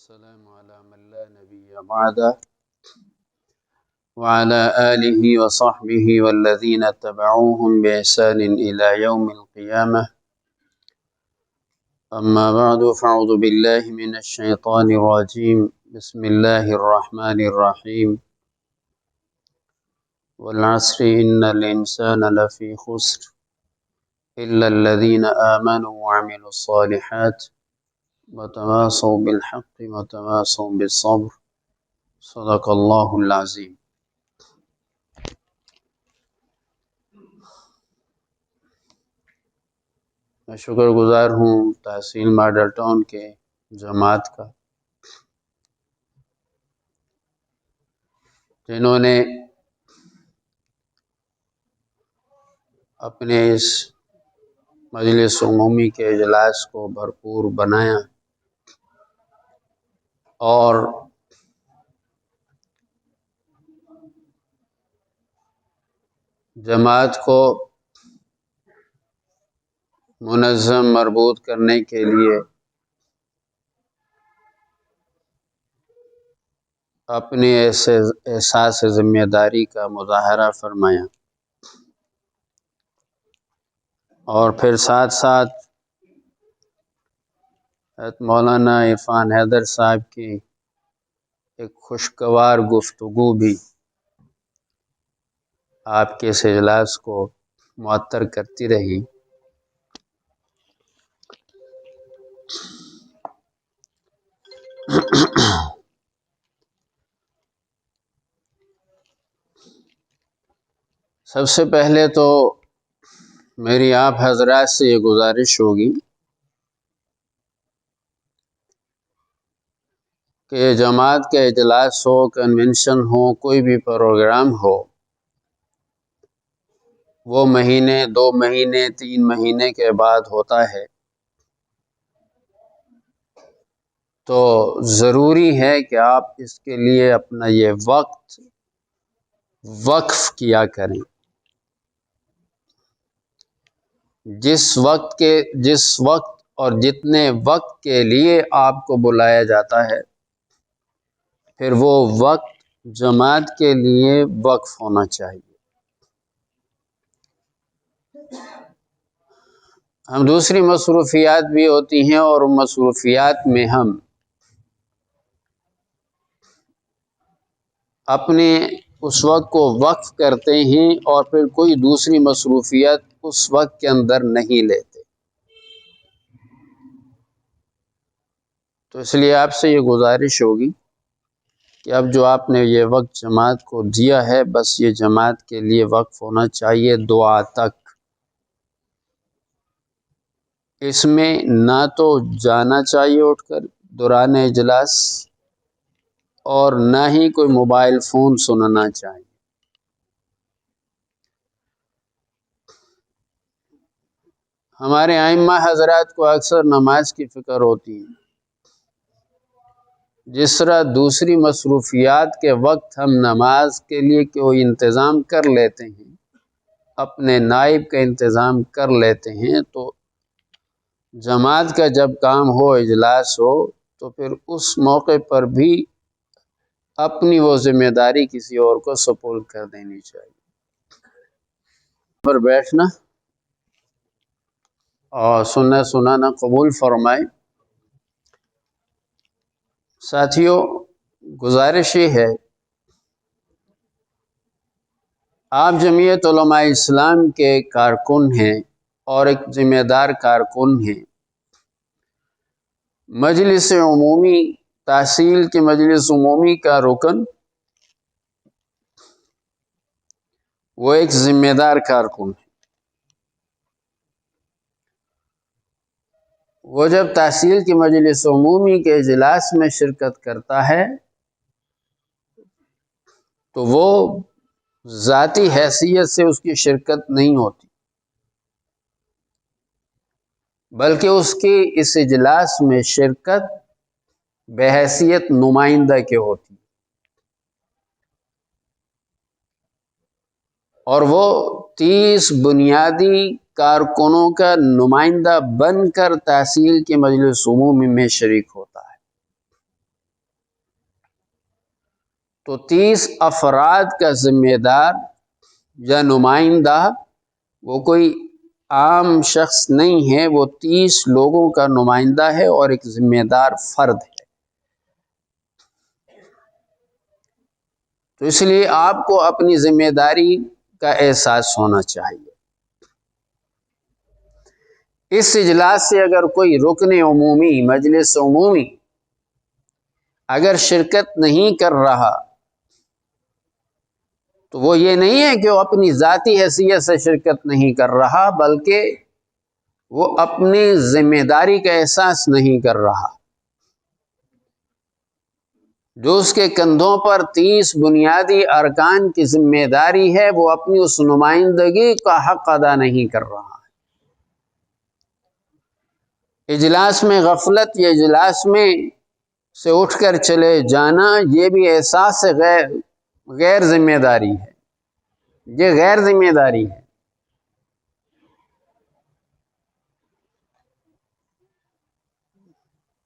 والسلام على من لا نبي بعده وعلى آله وصحبه والذين اتبعوهم بإحسان إلى يوم القيامة. أما بعد فأعوذ بالله من الشيطان الرجيم. بسم الله الرحمن الرحيم. والعصر إن الإنسان لفي خسر إلا الذين آمنوا وعملوا الصالحات وتواصوا بالحق وتواصوا بالصبر. صدق اللہ العظیم. میں شکر گزار ہوں تحصیل ماڈل ٹاؤن کے جماعت کا، جنہوں نے اپنے اس مجلس عمومی کے اجلاس کو بھرپور بنایا اور جماعت کو منظم مربوط کرنے کے لیے اپنے احساس ذمہ داری کا مظاہرہ فرمایا، اور پھر ساتھ ساتھ مولانا عرفان حیدر صاحب کی ایک خوشگوار گفتگو بھی آپ کے اس اجلاس کو معطر کرتی رہی. سب سے پہلے تو میری آپ حضرات سے یہ گزارش ہوگی کہ جماعت کا اجلاس ہو، کنونشن ہو، کوئی بھی پروگرام ہو، وہ مہینے، 2 مہینے، 3 مہینے کے بعد ہوتا ہے، تو ضروری ہے کہ آپ اس کے لیے اپنا یہ وقت وقف کیا کریں. جس وقت اور جتنے وقت کے لیے آپ کو بلایا جاتا ہے، پھر وہ وقت جماعت کے لیے وقف ہونا چاہیے. ہم دوسری مصروفیات بھی ہوتی ہیں، اور مصروفیات میں ہم اپنے اس وقت کو وقف کرتے ہیں اور پھر کوئی دوسری مصروفیت اس وقت کے اندر نہیں لیتے. تو اس لیے آپ سے یہ گزارش ہوگی کہ اب جو آپ نے یہ وقت جماعت کو دیا ہے، بس یہ جماعت کے لیے وقف ہونا چاہیے دعا تک. اس میں نہ تو جانا چاہیے اٹھ کر دوران اجلاس، اور نہ ہی کوئی موبائل فون سننا چاہیے. ہمارے ائمہ حضرات کو اکثر نماز کی فکر ہوتی ہے. جس طرح دوسری مصروفیات کے وقت ہم نماز کے لیے کوئی انتظام کر لیتے ہیں، اپنے نائب کا انتظام کر لیتے ہیں، تو جماعت کا جب کام ہو، اجلاس ہو، تو پھر اس موقع پر بھی اپنی وہ ذمہ داری کسی اور کو سپرد کر دینی چاہیے. پر بیٹھنا اور سننا سنانا قبول فرمائے. ساتھیوں، گزارش یہ ہے، آپ جمعیت علماء اسلام کے کارکن ہیں اور ایک ذمہ دار کارکن ہیں. مجلس عمومی، تحصیل کی مجلس عمومی کا رکن وہ ایک ذمہ دار کارکن ہے. وہ جب تحصیل کی مجلس عمومی کے اجلاس میں شرکت کرتا ہے تو وہ ذاتی حیثیت سے اس کی شرکت نہیں ہوتی، بلکہ اس کی اس اجلاس میں شرکت بحیثیت نمائندہ کے ہوتی، اور وہ 30 بنیادی کارکنوں کا نمائندہ بن کر تحصیل کی مجلس عمومی میں شریک ہوتا ہے. تو 30 افراد کا ذمہ دار یا نمائندہ وہ کوئی عام شخص نہیں ہے، وہ 30 لوگوں کا نمائندہ ہے اور ایک ذمہ دار فرد ہے۔ تو اس لیے آپ کو اپنی ذمہ داری کا احساس ہونا چاہیے۔ اس اجلاس سے اگر کوئی رکن عمومی، مجلس عمومی اگر شرکت نہیں کر رہا تو وہ یہ نہیں ہے کہ وہ اپنی ذاتی حیثیت سے شرکت نہیں کر رہا، بلکہ وہ اپنی ذمہ داری کا احساس نہیں کر رہا۔ جو اس کے کندھوں پر 30 بنیادی ارکان کی ذمہ داری ہے، وہ اپنی اس نمائندگی کا حق ادا نہیں کر رہا ہے۔ اجلاس میں غفلت یا اجلاس میں سے اٹھ کر چلے جانا، یہ بھی احساس غیر ذمہ داری ہے، یہ غیر ذمہ داری ہے۔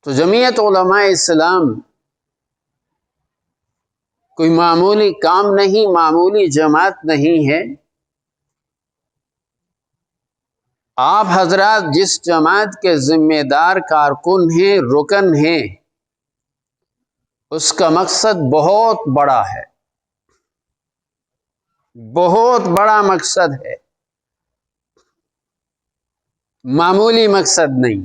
تو جمعیت علماء اسلام کوئی معمولی کام نہیں، معمولی جماعت نہیں ہے۔ آپ حضرات جس جماعت کے ذمہ دار کارکن ہیں، رکن ہیں، اس کا مقصد بہت بڑا ہے، بہت بڑا مقصد ہے، معمولی مقصد نہیں،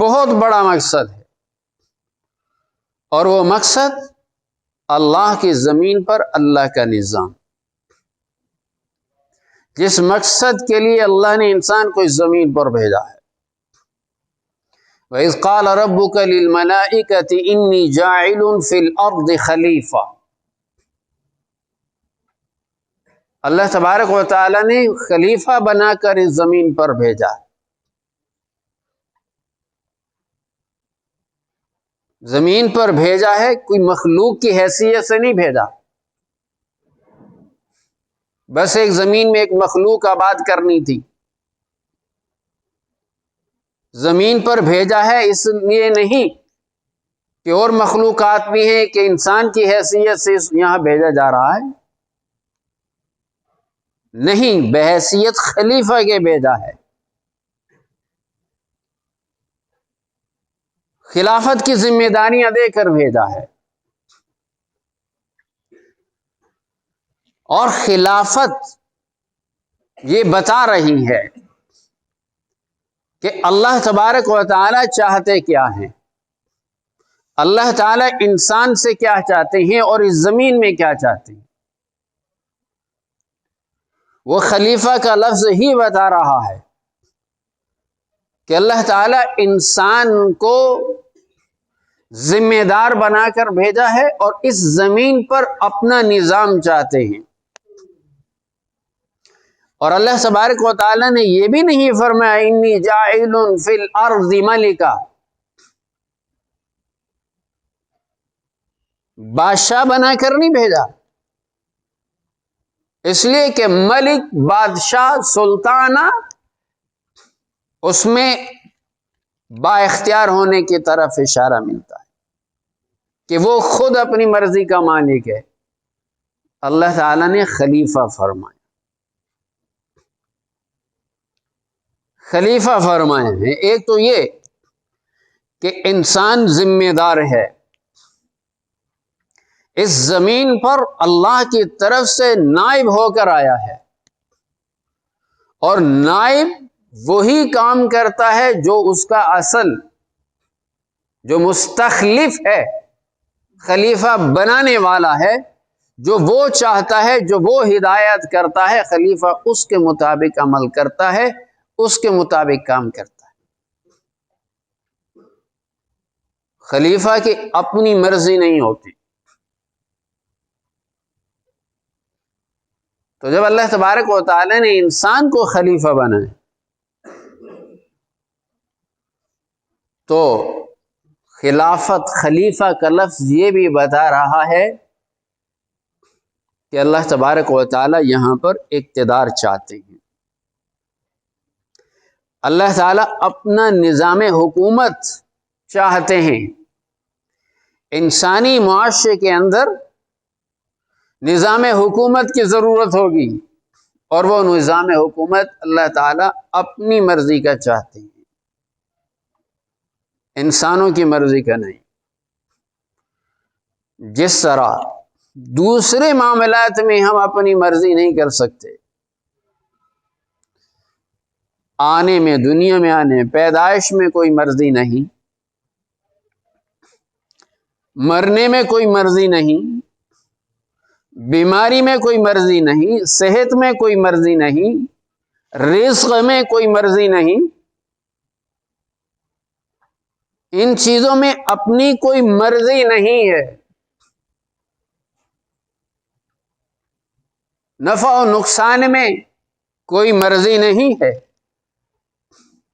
بہت بڑا مقصد ہے۔ اور وہ مقصد اللہ کی زمین پر اللہ کا نظام، جس مقصد کے لیے اللہ نے انسان کو اس زمین پر بھیجا ہے۔ وَإِذْ قَالَ رَبُّكَ لِلْمَلَائِكَةِ إِنِّي جَاعِلٌ فِي الْأَرْضِ خَلِيفَةً، اللہ تبارک و تعالی نے خلیفہ بنا کر اس زمین پر بھیجا۔ زمین پر بھیجا ہے، کوئی مخلوق کی حیثیت سے نہیں بھیجا، بس ایک زمین میں ایک مخلوق آباد کرنی تھی۔ زمین پر بھیجا ہے اس لیے نہیں کہ اور مخلوقات بھی ہیں کہ انسان کی حیثیت سے یہاں بھیجا جا رہا ہے، نہیں، بحیثیت خلیفہ کے بھیجا ہے۔ خلافت کی ذمہ داریاں دے کر بھیجا ہے، اور خلافت یہ بتا رہی ہے کہ اللہ تبارک و تعالی چاہتے کیا ہیں، اللہ تعالی انسان سے کیا چاہتے ہیں اور اس زمین میں کیا چاہتے ہیں۔ وہ خلیفہ کا لفظ ہی بتا رہا ہے کہ اللہ تعالی انسان کو ذمہ دار بنا کر بھیجا ہے اور اس زمین پر اپنا نظام چاہتے ہیں۔ اور اللہ تبارک و تعالی نے یہ بھی نہیں فرمایا انی جاعل فی الارض ملکا، بادشاہ بنا کر نہیں بھیجا، اس لیے کہ ملک، بادشاہ، سلطانہ، اس میں با اختیار ہونے کی طرف اشارہ ملتا ہے کہ وہ خود اپنی مرضی کا مالک ہے۔ اللہ تعالی نے خلیفہ فرمایا، خلیفہ فرمائے ہیں۔ ایک تو یہ کہ انسان ذمہ دار ہے، اس زمین پر اللہ کی طرف سے نائب ہو کر آیا ہے، اور نائب وہی کام کرتا ہے جو اس کا اصل، جو مستخلف ہے، خلیفہ بنانے والا ہے، جو وہ چاہتا ہے، جو وہ ہدایت کرتا ہے، خلیفہ اس کے مطابق عمل کرتا ہے، اس کے مطابق کام کرتا ہے۔ خلیفہ کی اپنی مرضی نہیں ہوتی۔ تو جب اللہ تبارک و تعالی نے انسان کو خلیفہ بنایا تو خلافت، خلیفہ کا لفظ یہ بھی بتا رہا ہے کہ اللہ تبارک و تعالی یہاں پر اقتدار چاہتے ہیں۔ اللہ تعالی اپنا نظام حکومت چاہتے ہیں، انسانی معاشرے کے اندر نظام حکومت کی ضرورت ہوگی، اور وہ نظام حکومت اللہ تعالیٰ اپنی مرضی کا چاہتے ہیں، انسانوں کی مرضی کا نہیں۔ جس طرح دوسرے معاملات میں ہم اپنی مرضی نہیں کر سکتے، آنے میں، دنیا میں آنے، پیدائش میں کوئی مرضی نہیں، مرنے میں کوئی مرضی نہیں، بیماری میں کوئی مرضی نہیں، صحت میں کوئی مرضی نہیں، رزق میں کوئی مرضی نہیں، ان چیزوں میں اپنی کوئی مرضی نہیں ہے۔ نفع و نقصان میں کوئی مرضی نہیں ہے۔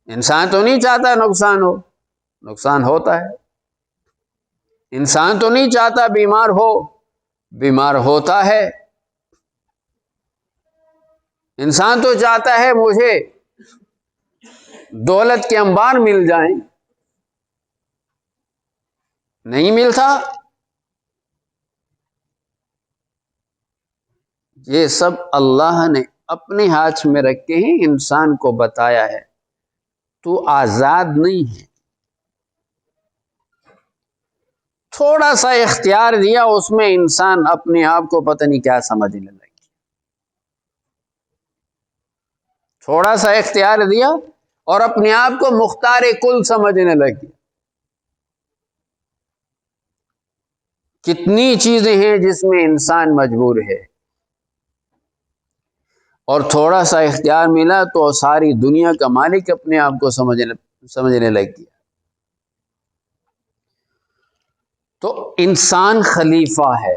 انسان تو نہیں چاہتا نقصان ہو، نقصان ہوتا ہے۔ انسان تو نہیں چاہتا بیمار ہو، بیمار ہوتا ہے۔ انسان تو چاہتا ہے مجھے دولت کے انبار مل جائیں، نہیں ملتا۔ یہ سب اللہ نے اپنے ہاتھ میں رکھ کے ہی انسان کو بتایا ہے، تو آزاد نہیں ہے۔ تھوڑا سا اختیار دیا، اس میں انسان اپنے آپ کو پتہ نہیں کیا سمجھنے لگے۔ تھوڑا سا اختیار دیا اور اپنے آپ کو مختار کل سمجھنے لگے۔ کتنی چیزیں ہیں جس میں انسان مجبور ہے، اور تھوڑا سا اختیار ملا تو ساری دنیا کا مالک اپنے آپ کو سمجھنے لگ گیا۔ تو انسان خلیفہ ہے،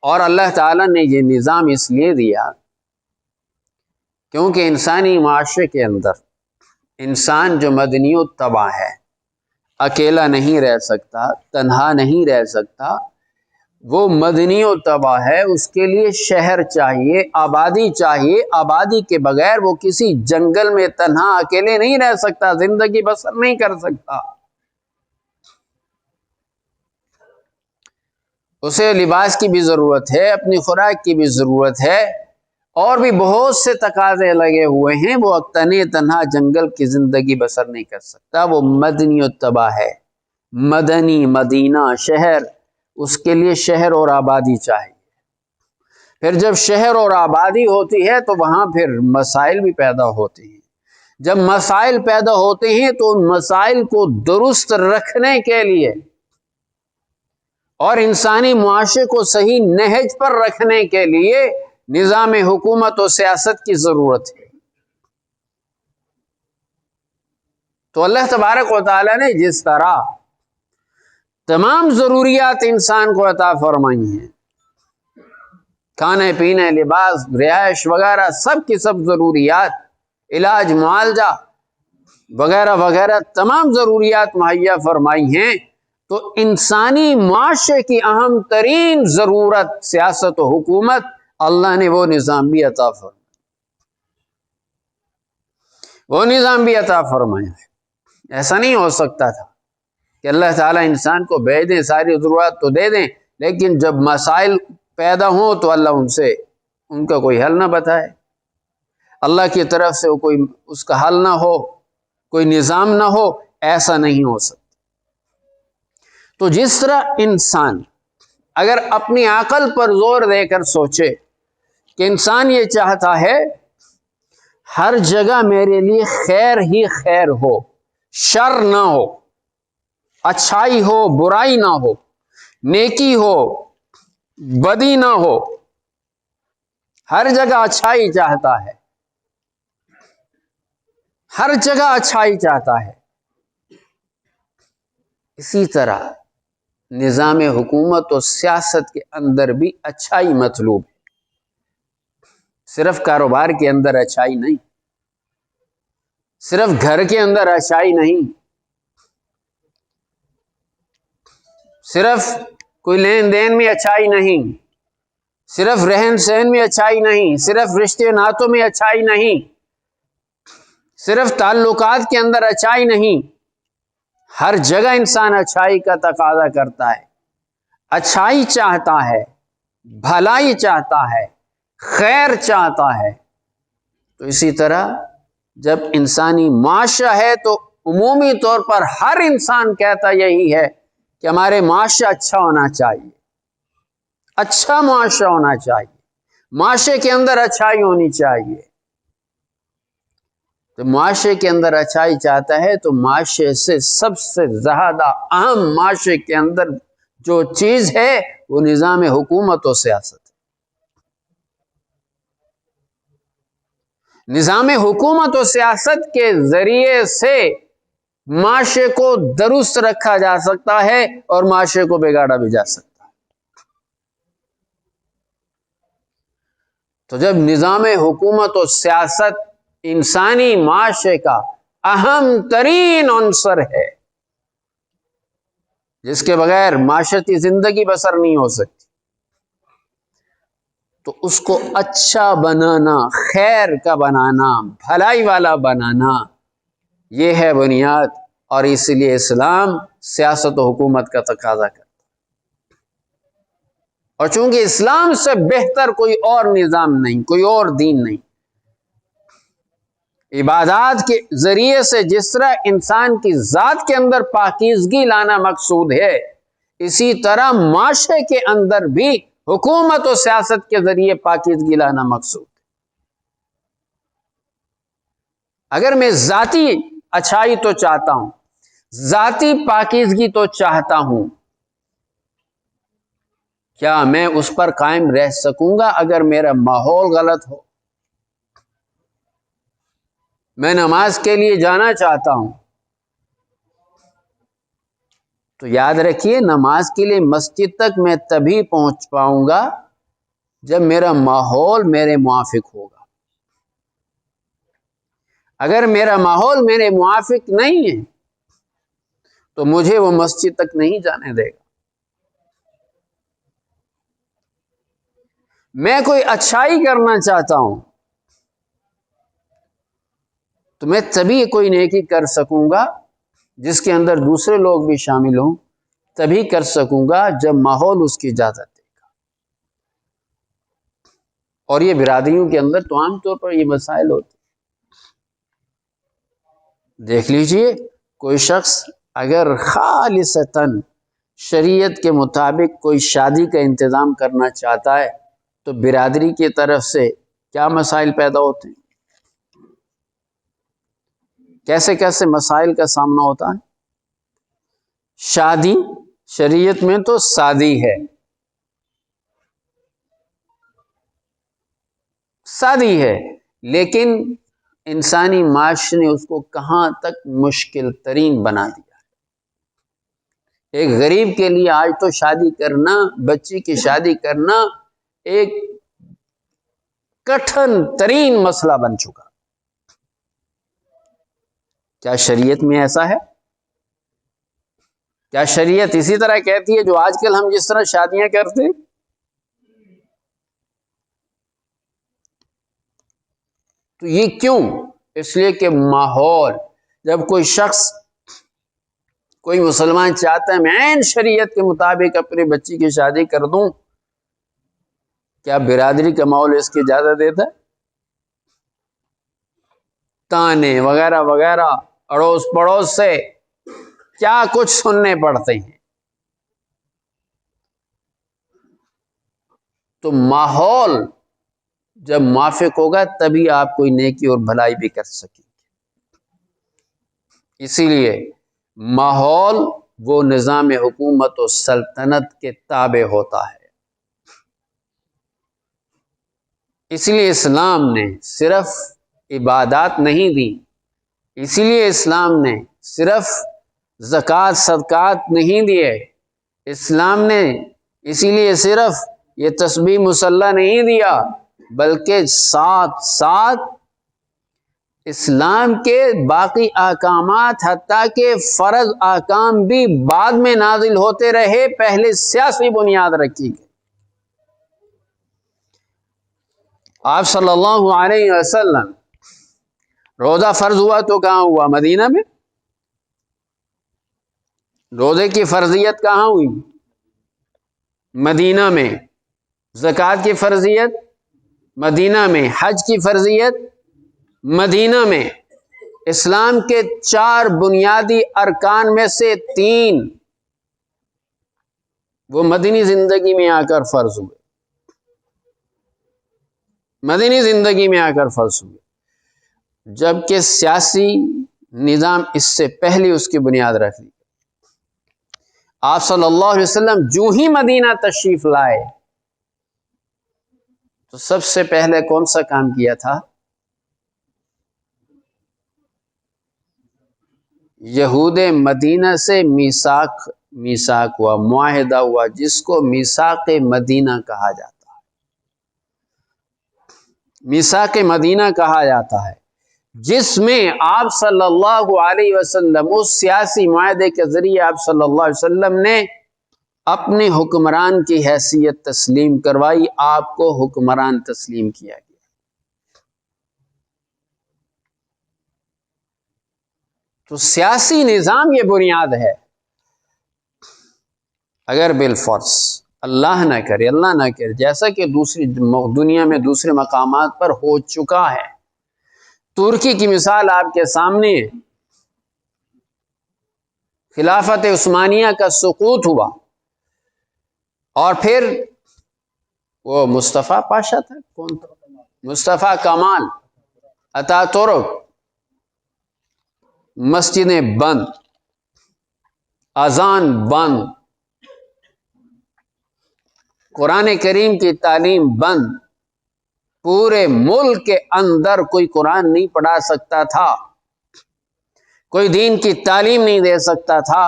اور اللہ تعالیٰ نے یہ نظام اس لیے دیا کیونکہ انسانی معاشرے کے اندر انسان جو مدنی الطبع ہے، اکیلا نہیں رہ سکتا، تنہا نہیں رہ سکتا، وہ مدنی الطبع ہے۔ اس کے لیے شہر چاہیے، آبادی چاہیے۔ آبادی کے بغیر وہ کسی جنگل میں تنہا اکیلے نہیں رہ سکتا، زندگی بسر نہیں کر سکتا۔ اسے لباس کی بھی ضرورت ہے، اپنی خوراک کی بھی ضرورت ہے، اور بھی بہت سے تقاضے لگے ہوئے ہیں۔ وہ تنہا جنگل کی زندگی بسر نہیں کر سکتا۔ وہ مدنی الطبع ہے، مدنی، مدینہ، شہر۔ اس کے لیے شہر اور آبادی چاہیے۔ پھر جب شہر اور آبادی ہوتی ہے تو وہاں پھر مسائل بھی پیدا ہوتے ہیں۔ جب مسائل پیدا ہوتے ہیں تو ان مسائل کو درست رکھنے کے لیے اور انسانی معاشرے کو صحیح نہج پر رکھنے کے لیے نظام حکومت و سیاست کی ضرورت ہے۔ تو اللہ تبارک و تعالیٰ نے جس طرح تمام ضروریات انسان کو عطا فرمائی ہیں، کھانے پینے، لباس، رہائش وغیرہ، سب کی سب ضروریات، علاج، معالجہ وغیرہ وغیرہ، تمام ضروریات مہیا فرمائی ہیں، تو انسانی معاشرے کی اہم ترین ضرورت سیاست و حکومت، اللہ نے وہ نظام بھی عطا فرمایا، وہ نظام بھی عطا فرمایا ہے۔ ایسا نہیں ہو سکتا تھا کہ اللہ تعالیٰ انسان کو بھیج دیں، ساری ضرورت تو دے دیں، لیکن جب مسائل پیدا ہوں تو اللہ ان کا کوئی حل نہ بتائے، اللہ کی طرف سے کوئی اس کا حل نہ ہو، کوئی نظام نہ ہو۔ ایسا نہیں ہو سکتا۔ تو جس طرح انسان اگر اپنی عقل پر زور دے کر سوچے کہ انسان یہ چاہتا ہے ہر جگہ میرے لیے خیر ہی خیر ہو، شر نہ ہو، اچھائی ہو، برائی نہ ہو، نیکی ہو، بدی نہ ہو، ہر جگہ اچھائی چاہتا ہے، ہر جگہ اچھائی چاہتا ہے، اسی طرح نظام حکومت و سیاست کے اندر بھی اچھائی مطلوب ہے۔ صرف کاروبار کے اندر اچھائی نہیں، صرف گھر کے اندر اچھائی نہیں، صرف کوئی لین دین میں اچھائی نہیں، صرف رہن سہن میں اچھائی نہیں، صرف رشتے ناتوں میں اچھائی نہیں، صرف تعلقات کے اندر اچھائی نہیں، ہر جگہ انسان اچھائی کا تقاضا کرتا ہے، اچھائی چاہتا ہے، بھلائی چاہتا ہے، خیر چاہتا ہے۔ تو اسی طرح جب انسانی معاشرہ ہے تو عمومی طور پر ہر انسان کہتا یہی ہے کہ ہمارے معاشرہ اچھا ہونا چاہیے، اچھا معاشرہ ہونا چاہیے، معاشرے کے اندر اچھائی ہونی چاہیے۔ تو معاشرے کے اندر اچھائی چاہتا ہے تو معاشرے سے سب سے زیادہ اہم معاشرے کے اندر جو چیز ہے وہ نظام حکومت و سیاست ہے۔ نظام حکومت و سیاست کے ذریعے سے معاشرے کو درست رکھا جا سکتا ہے اور معاشرے کو بگاڑا بھی جا سکتا ہے۔ تو جب نظام حکومت و سیاست انسانی معاشرے کا اہم ترین عنصر ہے جس کے بغیر معاشرتی زندگی بسر نہیں ہو سکتی، تو اس کو اچھا بنانا، خیر کا بنانا، بھلائی والا بنانا، یہ ہے بنیاد۔ اور اس لیے اسلام سیاست و حکومت کا تقاضا کرتا ہے۔ اور چونکہ اسلام سے بہتر کوئی اور نظام نہیں، کوئی اور دین نہیں، عبادات کے ذریعے سے جس طرح انسان کی ذات کے اندر پاکیزگی لانا مقصود ہے، اسی طرح معاشرے کے اندر بھی حکومت و سیاست کے ذریعے پاکیزگی لانا مقصود ہے۔ اگر میں ذاتی اچھائی تو چاہتا ہوں، ذاتی پاکیزگی تو چاہتا ہوں، کیا میں اس پر قائم رہ سکوں گا اگر میرا ماحول غلط ہو؟ میں نماز کے لیے جانا چاہتا ہوں، تو یاد رکھیے نماز کے لیے مسجد تک میں تبھی پہنچ پاؤں گا جب میرا ماحول میرے موافق ہوگا۔ اگر میرا ماحول میرے موافق نہیں ہے تو مجھے وہ مسجد تک نہیں جانے دے گا۔ میں کوئی اچھائی کرنا چاہتا ہوں تو میں تبھی کوئی نیکی کر سکوں گا جس کے اندر دوسرے لوگ بھی شامل ہوں، تبھی کر سکوں گا جب ماحول اس کی اجازت دے گا۔ اور یہ برادریوں کے اندر تو عام طور پر یہ مسائل ہوتے۔ دیکھ لیجئے کوئی شخص اگر خالصتاً شریعت کے مطابق کوئی شادی کا انتظام کرنا چاہتا ہے تو برادری کی طرف سے کیا مسائل پیدا ہوتے ہیں، کیسے کیسے مسائل کا سامنا ہوتا ہے۔ شادی شریعت میں تو سادی ہے، سادی ہے، لیکن انسانی معاشرے نے اس کو کہاں تک مشکل ترین بنا دیا۔ ایک غریب کے لیے آج تو شادی کرنا، بچی کی شادی کرنا ایک کٹھن ترین مسئلہ بن چکا۔ کیا شریعت میں ایسا ہے؟ کیا شریعت اسی طرح کہتی ہے جو آج کل ہم جس طرح شادیاں کرتے ہیں؟ تو یہ کیوں؟ اس لیے کہ ماحول، جب کوئی شخص، کوئی مسلمان چاہتا ہے میں عین شریعت کے مطابق اپنی بچی کی شادی کر دوں، کیا برادری کا ماحول اس کی اجازت دیتا ہے؟ تانے وغیرہ وغیرہ اڑوس پڑوس سے کیا کچھ سننے پڑتے ہیں۔ تو ماحول جب موافق ہوگا تبھی آپ کوئی نیکی اور بھلائی بھی کر سکیں گے۔ اسی لیے ماحول وہ نظام حکومت و سلطنت کے تابع ہوتا ہے۔ اس لیے اسلام نے صرف عبادات نہیں دی، اسی لیے اسلام نے صرف زکوٰۃ صدقات نہیں دیے، اسلام نے اسی لیے صرف یہ تسبیح مصلی نہیں دیا، بلکہ ساتھ ساتھ اسلام کے باقی احکامات حتیٰ کہ فرض احکام بھی بعد میں نازل ہوتے رہے، پہلے سیاسی بنیاد رکھی گئی۔ آپ صلی اللہ علیہ وسلم روزہ فرض ہوا تو کہاں ہوا؟ مدینہ میں۔ روزے کی فرضیت کہاں ہوئی؟ مدینہ میں۔ زکوٰۃ کی فرضیت مدینہ میں۔ حج کی فرضیت مدینہ میں۔ اسلام کے 4 بنیادی ارکان میں سے 3 وہ مدنی زندگی میں آ کر فرض ہوئے، مدنی زندگی میں آ کر فرض ہوئے، جبکہ سیاسی نظام اس سے پہلے اس کی بنیاد رکھ لی۔ آپ صلی اللہ علیہ وسلم جو ہی مدینہ تشریف لائے تو سب سے پہلے کون سا کام کیا تھا؟ یہود مدینہ سے میثاق ہوا، معاہدہ ہوا، جس کو میثاق مدینہ کہا جاتا ہے۔ میثاق مدینہ کہا جاتا ہے، جس میں آپ صلی اللہ علیہ وسلم اس سیاسی معاہدے کے ذریعے آپ صلی اللہ علیہ وسلم نے اپنے حکمران کی حیثیت تسلیم کروائی، آپ کو حکمران تسلیم کیا گیا۔ تو سیاسی نظام یہ بنیاد ہے۔ اگر بالفرض اللہ نہ کرے جیسا کہ دوسری دنیا میں دوسرے مقامات پر ہو چکا ہے، ترکی کی مثال آپ کے سامنے ہے، خلافت عثمانیہ کا سقوط ہوا اور پھر وہ مصطفیٰ پاشا تھا، کون تھا؟ مصطفیٰ کمال اتا ترک، مسجدیں بند، اذان بند، قرآن کریم کی تعلیم بند، پورے ملک کے اندر کوئی قرآن نہیں پڑھا سکتا تھا، کوئی دین کی تعلیم نہیں دے سکتا تھا،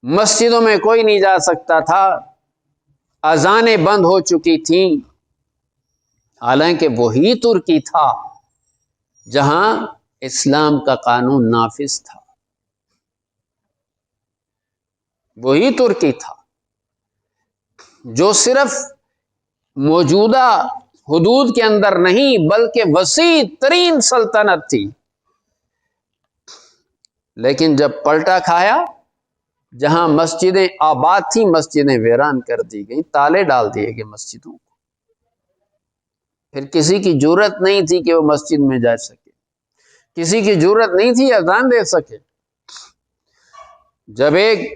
مسجدوں میں کوئی نہیں جا سکتا تھا، اذانیں بند ہو چکی تھیں، حالانکہ وہی ترکی تھا جہاں اسلام کا قانون نافذ تھا، وہی ترکی تھا جو صرف موجودہ حدود کے اندر نہیں بلکہ وسیع ترین سلطنت تھی، لیکن جب پلٹا کھایا، جہاں مسجدیں آباد تھیں مسجدیں ویران کر دی گئیں، تالے ڈال دیے گئے مسجدوں کو، پھر کسی کی جرت نہیں تھی کہ وہ مسجد میں جا سکے، کسی کی جرت نہیں تھی اذان دے سکے۔ جب ایک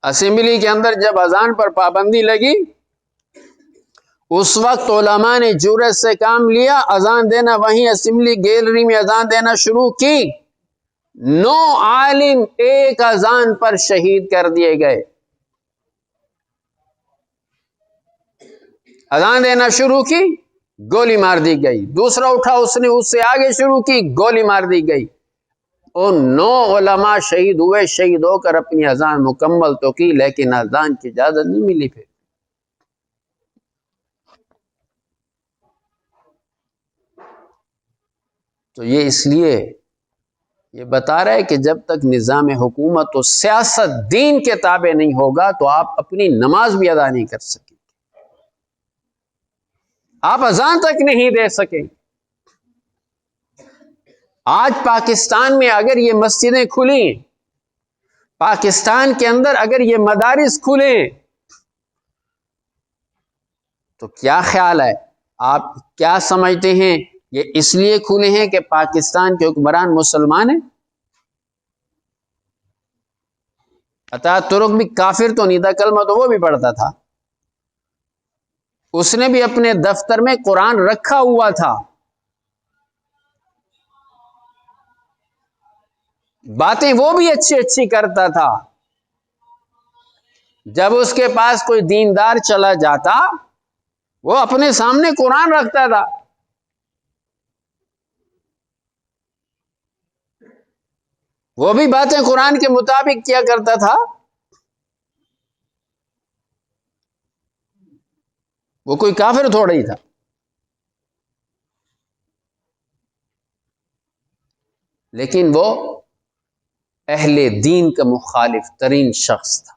اسمبلی کے اندر جب اذان پر پابندی لگی، اس وقت علماء نے جرت سے کام لیا، اذان دینا وہیں اسمبلی گیلری میں اذان دینا شروع کی، 9 عالم ایک اذان پر شہید کر دیے گئے۔ اذان دینا شروع کی، گولی مار دی گئی، دوسرا اٹھا اس نے اس سے آگے شروع کی، گولی مار دی گئی، اور 9 علماء شہید ہوئے، شہید ہو کر اپنی اذان مکمل تو کی لیکن اذان کی اجازت نہیں ملی۔ پھر تو یہ اس لیے یہ بتا رہا ہے کہ جب تک نظام حکومت و سیاست دین کے تابع نہیں ہوگا تو آپ اپنی نماز بھی ادا نہیں کر سکیں، آپ اذان تک نہیں دے سکیں۔ آج پاکستان میں اگر یہ مسجدیں کھلیں، پاکستان کے اندر اگر یہ مدارس کھلیں تو کیا خیال ہے؟ آپ کیا سمجھتے ہیں یہ اس لیے کھلے ہیں کہ پاکستان کے حکمران مسلمان ہیں؟ اتا ترک بھی کافر تو نہیں تھا، کلمہ تو وہ بھی پڑھتا تھا، اس نے بھی اپنے دفتر میں قرآن رکھا ہوا تھا، باتیں وہ بھی اچھی اچھی کرتا تھا، جب اس کے پاس کوئی دیندار چلا جاتا وہ اپنے سامنے قرآن رکھتا تھا، وہ بھی باتیں قرآن کے مطابق کیا کرتا تھا، وہ کوئی کافر تھوڑا ہی تھا۔ لیکن وہ اہل دین کا مخالف ترین شخص تھا،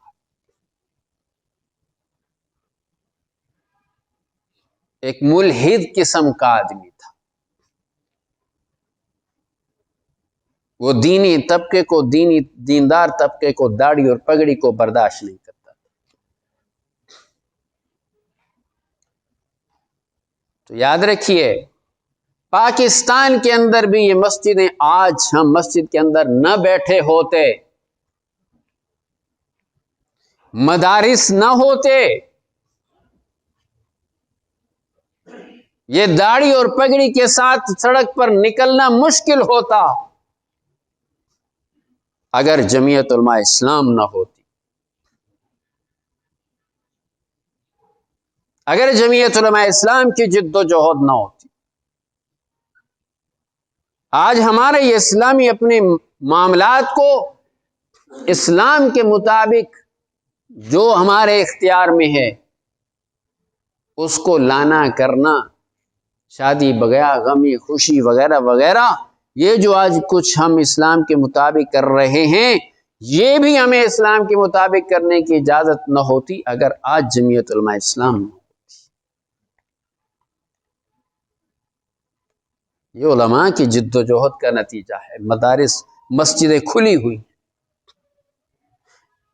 ایک ملحد قسم کا آدمی تھا۔ وہ دینی طبقے کو، دیندار طبقے کو، داڑھی اور پگڑی کو برداشت نہیں کرتا. تو یاد رکھیے، پاکستان کے اندر بھی یہ مسجدیں، آج ہم مسجد کے اندر نہ بیٹھے ہوتے، مدارس نہ ہوتے، یہ داڑھی اور پگڑی کے ساتھ سڑک پر نکلنا مشکل ہوتا اگر جمعیت علماء اسلام نہ ہوتی. اگر جمعیت علماء اسلام کی جد و جہد نہ ہوتی. آج ہمارے یہ اسلامی اپنے معاملات کو اسلام کے مطابق جو ہمارے اختیار میں ہے اس کو لانا کرنا، شادی وغیرہ، غمی خوشی وغیرہ وغیرہ، یہ جو آج کچھ ہم اسلام کے مطابق کر رہے ہیں، یہ بھی ہمیں اسلام کے مطابق کرنے کی اجازت نہ ہوتی اگر آج جمعیت علماء اسلام نہ. یہ علماء کی جد و جہد کا نتیجہ ہے. مدارس، مسجدیں کھلی ہوئی،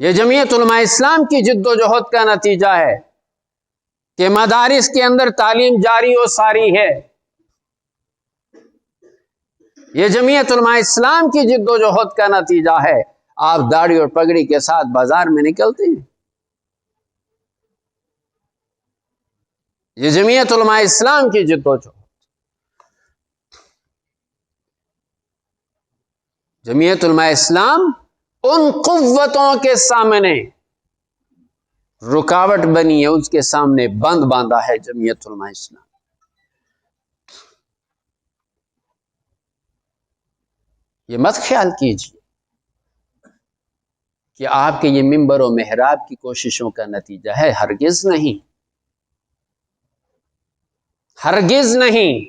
یہ جمعیت علماء اسلام کی جد و جہد کا نتیجہ ہے کہ مدارس کے اندر تعلیم جاری و ساری ہے. یہ جمعیت علماء اسلام کی جد و جہد کا نتیجہ ہے. آپ داڑھی اور پگڑی کے ساتھ بازار میں نکلتے ہیں، یہ جمعیت علماء اسلام کی جد و جہد. جمعیت علماء اسلام ان قوتوں کے سامنے رکاوٹ بنی ہے، اس کے سامنے بند باندھا ہے جمعیت علماء اسلام. یہ مت خیال کیجیے کہ آپ کے یہ منبر و محراب کی کوششوں کا نتیجہ ہے. ہرگز نہیں، ہرگز نہیں.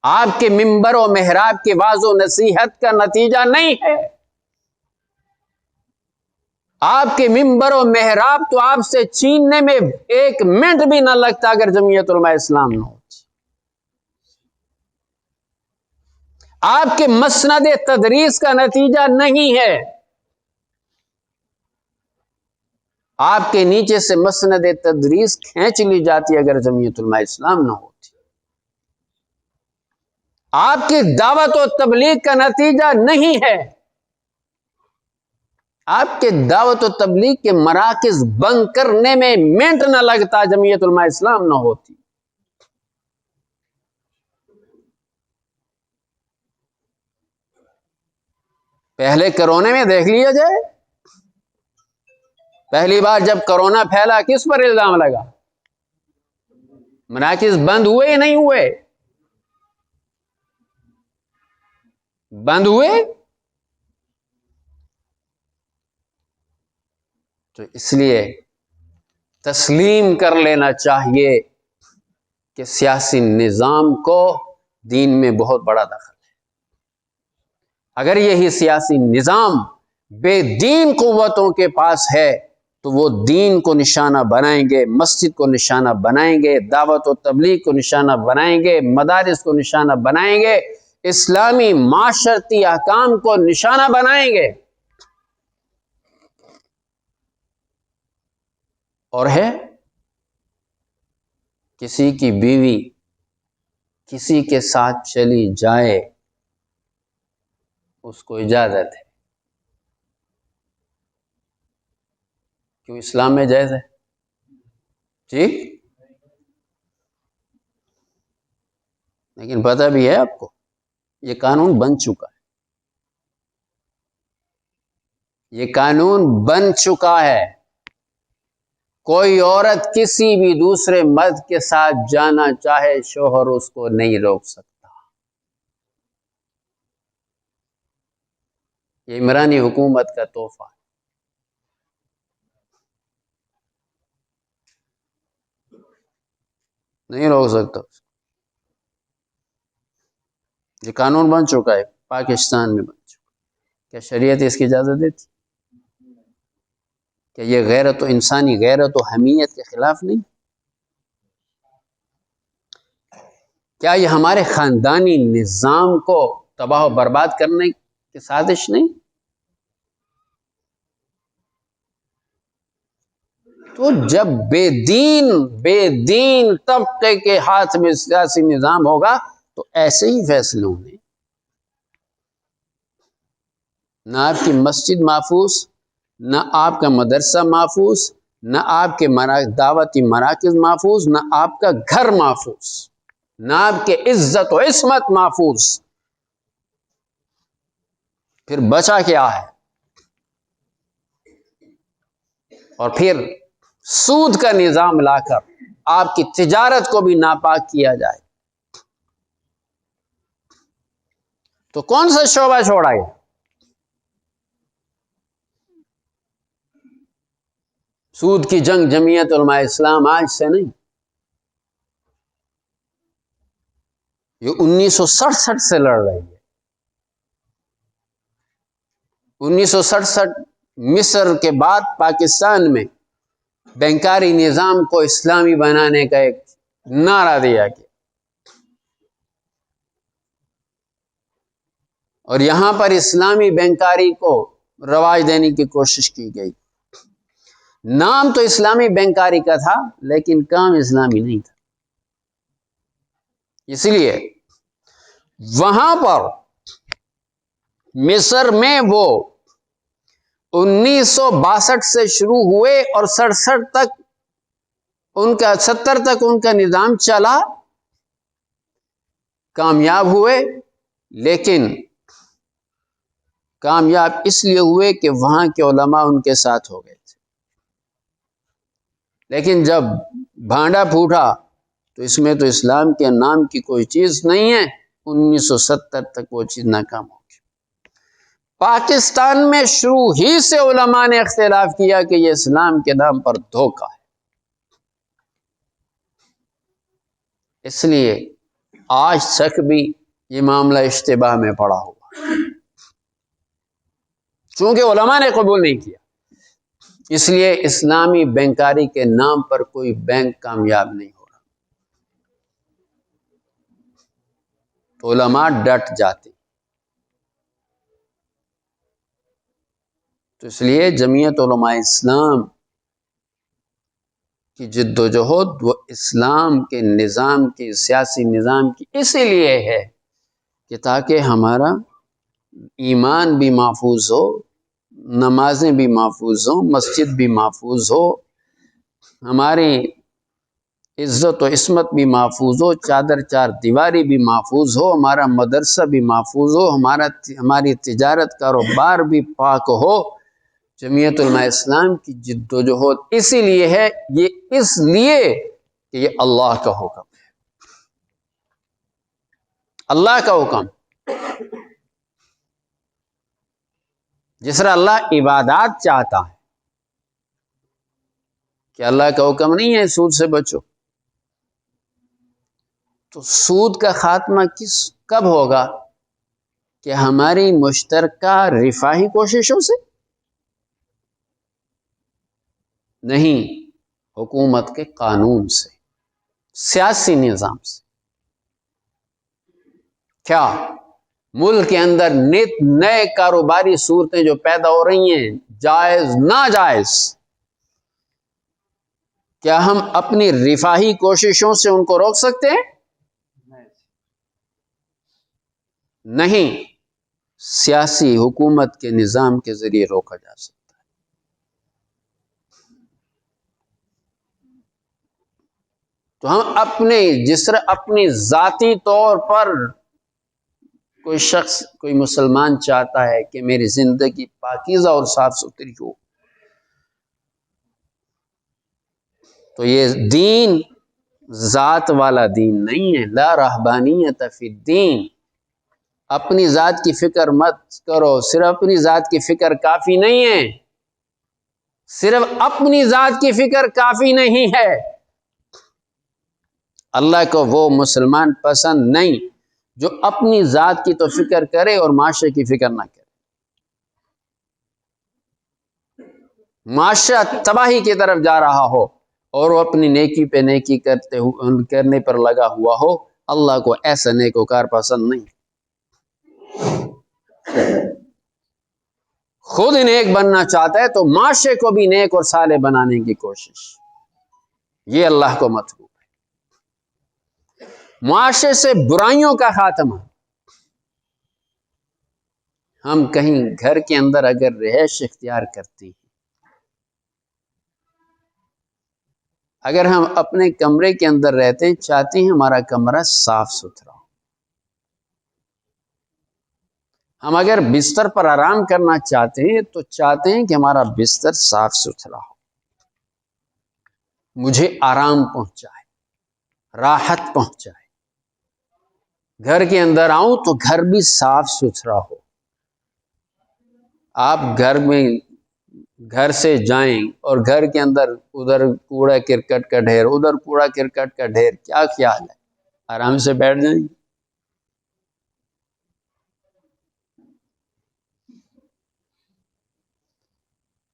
آپ کے منبر و محراب کے واعظ و نصیحت کا نتیجہ نہیں ہے. آپ کے منبر و محراب تو آپ سے چھیننے میں ایک منٹ بھی نہ لگتا اگر جمعیت علماء اسلام نہ ہوتی. آپ کے مسند تدریس کا نتیجہ نہیں ہے. آپ کے نیچے سے مسند تدریس کھینچ لی جاتی اگر جمعیت علماء اسلام نہ ہوتی. آپ کی دعوت و تبلیغ کا نتیجہ نہیں ہے. آپ کے دعوت و تبلیغ کے مراکز بند کرنے میں منٹ نہ لگتا جمعیت علماء اسلام نہ ہوتی. پہلے کرونے میں دیکھ لیا جائے، پہلی بار جب کرونا پھیلا کس پر الزام لگا؟ مراکز بند ہوئے یا نہیں ہوئے؟ بند ہوئے. تو اس لیے تسلیم کر لینا چاہیے کہ سیاسی نظام کو دین میں بہت بڑا دخل ہے. اگر یہی سیاسی نظام بے دین قوتوں کے پاس ہے تو وہ دین کو نشانہ بنائیں گے، مسجد کو نشانہ بنائیں گے، دعوت و تبلیغ کو نشانہ بنائیں گے، مدارس کو نشانہ بنائیں گے، اسلامی معاشرتی احکام کو نشانہ بنائیں گے. اور ہے کسی کی بیوی کسی کے ساتھ چلی جائے اس کو اجازت ہے، کیوں اسلام میں جائز ہے. ٹھیک، لیکن پتہ بھی ہے آپ کو یہ قانون بن چکا ہے. یہ قانون بن چکا ہے. کوئی عورت کسی بھی دوسرے مرد کے ساتھ جانا چاہے شوہر اس کو نہیں روک سکتا. یہ عمرانی حکومت کا تحفہ ہے. نہیں روک سکتا. یہ قانون بن چکا ہے، پاکستان میں بن چکا. کیا شریعت اس کی اجازت دیتی؟ کہ یہ غیرت و انسانی غیرت و حمیت کے خلاف نہیں؟ کیا یہ ہمارے خاندانی نظام کو تباہ و برباد کرنے کی سازش نہیں؟ تو جب بے دین طبقے کے ہاتھ میں سیاسی نظام ہوگا تو ایسے ہی فیصلے ہوں گے. نہ آپ کی مسجد محفوظ، نہ آپ کا مدرسہ محفوظ، نہ آپ کے دعوتی مراکز محفوظ، نہ آپ کا گھر محفوظ، نہ آپ کے عزت و عصمت محفوظ. پھر بچا کیا ہے؟ اور پھر سود کا نظام لا کر آپ کی تجارت کو بھی ناپاک کیا جائے تو کون سا شعبہ چھوڑا گیا؟ سود کی جنگ جمعیت علماء اسلام آج سے نہیں، یہ 1967 سے لڑ رہی ہے. 1967 مصر کے بعد پاکستان میں بینکاری نظام کو اسلامی بنانے کا ایک نعرہ دیا گیا اور یہاں پر اسلامی بینکاری کو رواج دینے کی کوشش کی گئی. نام تو اسلامی بینکاری کا تھا لیکن کام اسلامی نہیں تھا. اس لیے وہاں پر مصر میں وہ 1962 سے شروع ہوئے اور 67 تک ان کا 70 تک ان کا نظام چلا، کامیاب ہوئے. لیکن کامیاب اس لیے ہوئے کہ وہاں کے علماء ان کے ساتھ ہو گئے تھے. لیکن جب بھانڈا پھوٹا تو اس میں تو اسلام کے نام کی کوئی چیز نہیں ہے. 1970 تک وہ چیز ناکام ہو گئی. پاکستان میں شروع ہی سے علماء نے اختلاف کیا کہ یہ اسلام کے نام پر دھوکہ ہے. اس لیے آج تک بھی یہ معاملہ اشتباہ میں پڑا ہوا چونکہ علماء نے قبول نہیں کیا. اس لیے اسلامی بینکاری کے نام پر کوئی بینک کامیاب نہیں ہو رہا. تو علماء ڈٹ جاتے. تو اس لیے جمعیت علماء اسلام کی جد و جہد وہ اسلام کے نظام کی، سیاسی نظام کی اسی لیے ہے کہ تاکہ ہمارا ایمان بھی محفوظ ہو، نمازیں بھی محفوظ ہوں، مسجد بھی محفوظ ہو، ہماری عزت و عصمت بھی محفوظ ہو، چادر چار دیواری بھی محفوظ ہو، ہمارا مدرسہ بھی محفوظ ہو، ہماری تجارت کاروبار بھی پاک ہو. جمعیت علماء اسلام کی جد و جہد اسی لیے ہے، یہ اس لیے کہ یہ اللہ کا حکم ہے. اللہ کا حکم جس طرح اللہ عبادات چاہتا ہے کہ اللہ کا حکم نہیں ہے سود سے بچو. تو سود کا خاتمہ کب ہوگا؟ کہ ہماری مشترکہ رفاہی کوششوں سے نہیں، حکومت کے قانون سے، سیاسی نظام سے. کیا ملک کے اندر نئے کاروباری صورتیں جو پیدا ہو رہی ہیں، جائز ناجائز، کیا ہم اپنی رفاہی کوششوں سے ان کو روک سکتے ہیں؟ نہیں، سیاسی حکومت کے نظام کے ذریعے روکا جا سکتا ہے. تو ہم جس طرح اپنی ذاتی طور پر کوئی شخص، کوئی مسلمان چاہتا ہے کہ میری زندگی پاکیزہ اور صاف ستھری ہو، تو یہ دین ذات والا دین نہیں ہے. لا رہبانیت فی الدین. اپنی ذات کی فکر مت کرو. صرف اپنی ذات کی فکر کافی نہیں ہے، صرف اپنی ذات کی فکر کافی نہیں ہے. اللہ کو وہ مسلمان پسند نہیں جو اپنی ذات کی تو فکر کرے اور معاشرے کی فکر نہ کرے. معاشرہ تباہی کی طرف جا رہا ہو اور وہ اپنی نیکی پہ نیکی کرنے پر لگا ہوا ہو اللہ کو ایسا نیکوکار پسند نہیں. خود نیک بننا چاہتا ہے تو معاشرے کو بھی نیک اور صالح بنانے کی کوشش، یہ اللہ کو مطلوب ہے. معاشرے سے برائیوں کا خاتمہ. ہم کہیں گھر کے اندر اگر رہائش اختیار کرتے ہیں، اگر ہم اپنے کمرے کے اندر رہتے ہیں، چاہتے ہیں ہمارا کمرہ صاف ستھرا ہو. ہم اگر بستر پر آرام کرنا چاہتے ہیں تو چاہتے ہیں کہ ہمارا بستر صاف ستھرا ہو، مجھے آرام پہنچائے، راحت پہنچائے. گھر کے اندر آؤں تو گھر بھی صاف ستھرا ہو. آپ گھر سے جائیں اور گھر کے اندر ادھر کوڑا کرکٹ کا ڈھیر، ادھر کوڑا کرکٹ کا ڈھیر، کیا خیال ہے؟ آرام سے بیٹھ جائیں.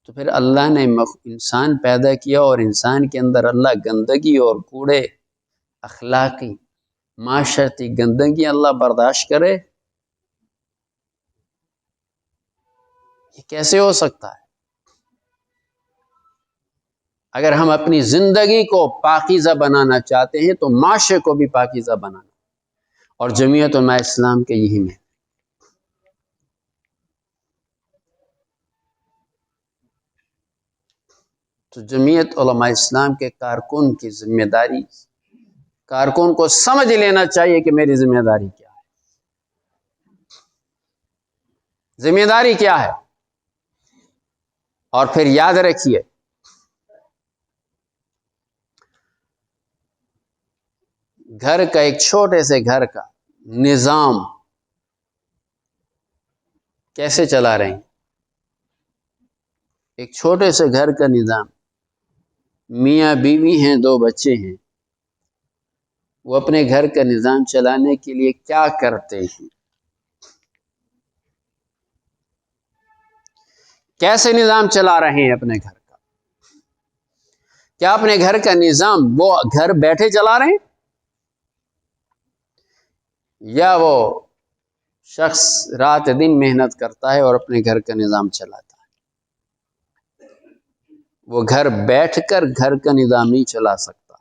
تو پھر اللہ نے انسان پیدا کیا اور انسان کے اندر اللہ گندگی اور کوڑے، اخلاقی معاشرتی گندگی اللہ برداشت کرے؟ یہ کیسے ہو سکتا ہے؟ اگر ہم اپنی زندگی کو پاکیزہ بنانا چاہتے ہیں تو معاشرے کو بھی پاکیزہ بنانا، اور جمعیت علماء اسلام کے یہی میں. تو جمعیت علماء اسلام کے کارکن کی ذمہ داری، کارکن کو سمجھ لینا چاہیے کہ میری ذمہ داری کیا ہے. ذمہ داری کیا ہے؟ اور پھر یاد رکھیے، گھر کا، ایک چھوٹے سے گھر کا نظام کیسے چلا رہے ہیں؟ ایک چھوٹے سے گھر کا نظام، میاں بیوی ہیں، 2 بچے ہیں، وہ اپنے گھر کا نظام چلانے کے لیے کیا کرتے ہیں؟ کیسے نظام چلا رہے ہیں اپنے گھر کا؟ کیا اپنے گھر کا نظام وہ گھر بیٹھے چلا رہے ہیں، یا وہ شخص رات دن محنت کرتا ہے اور اپنے گھر کا نظام چلاتا ہے؟ وہ گھر بیٹھ کر گھر کا نظام نہیں چلا سکتا.